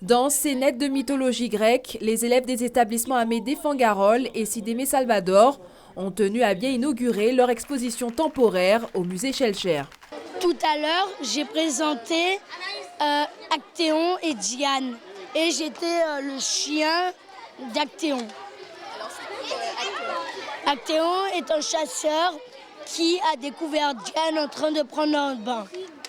Dans Scénettes de mythologie grecque, les élèves des établissements Amédée Fangarol et Sidémé Salvador ont tenu à bien inaugurer leur exposition temporaire au musée Schellcher. Tout à l'heure, j'ai présenté Actéon et Diane. Et j'étais le chien d'Actéon. Actéon est un chasseur qui a découvert Diane en train de prendre un bain.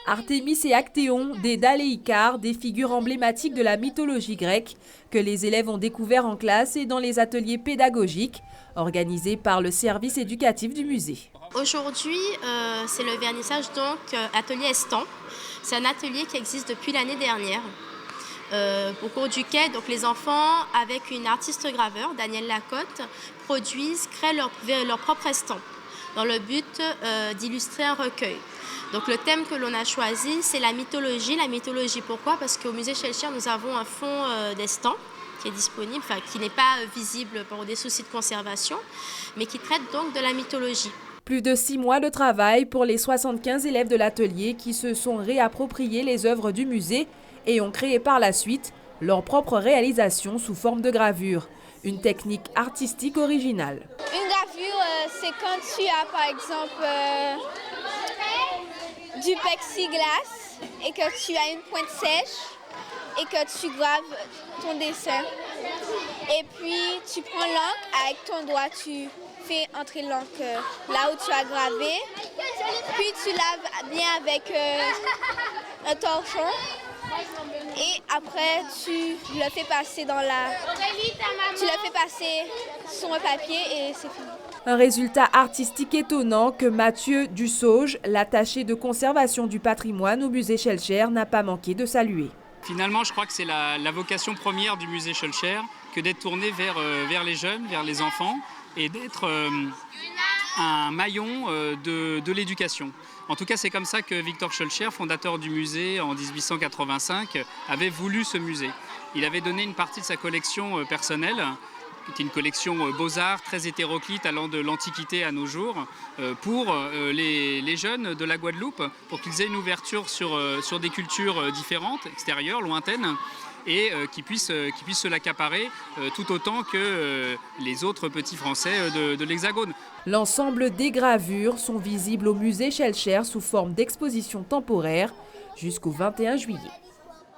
Artémis et Actéon, Dédale et Icare, des figures emblématiques de la mythologie grecque que les élèves ont découvert en classe et dans les ateliers pédagogiques organisés par le service éducatif du musée. Aujourd'hui, c'est le vernissage Atelier Estampe. C'est un atelier qui existe depuis l'année dernière, au cours duquel les enfants, avec une artiste graveur, Danielle Lacotte, créent leur propre estampe dans le but d'illustrer un recueil. Donc le thème que l'on a choisi, c'est la mythologie. La mythologie, pourquoi? Parce qu'au musée Schellcher, nous avons un fonds d'estampes qui est disponible, qui n'est pas visible pour des soucis de conservation, mais qui traite donc de la mythologie. Plus de 6 mois de travail pour les 75 élèves de l'atelier qui se sont réappropriés les œuvres du musée et ont créé par la suite leur propre réalisation sous forme de gravure. Une technique artistique originale. Une gravure, c'est quand tu as par exemple du plexiglas et que tu as une pointe sèche et que tu graves ton dessin. Et puis tu prends l'encre, avec ton doigt tu fais entrer l'encre là où tu as gravé. Puis tu laves bien avec un torchon. Et après, tu le fais passer sur un papier et c'est fini. Un résultat artistique étonnant que Mathieu Dussauge, l'attaché de conservation du patrimoine au musée Schellcher, n'a pas manqué de saluer. Finalement, je crois que c'est la vocation première du musée Schellcher, que d'être tourné vers les jeunes, vers les enfants, et d'être un maillon de l'éducation. En tout cas, c'est comme ça que Victor Schellcher, fondateur du musée en 1885, avait voulu ce musée. Il avait donné une partie de sa collection personnelle, qui était une collection beaux-arts très hétéroclite allant de l'Antiquité à nos jours, pour les jeunes de la Guadeloupe, pour qu'ils aient une ouverture sur des cultures différentes, extérieures, lointaines, et qui puissent se l'accaparer tout autant que les autres petits Français de l'Hexagone. L'ensemble des gravures sont visibles au musée Schellcher sous forme d'exposition temporaire jusqu'au 21 juillet.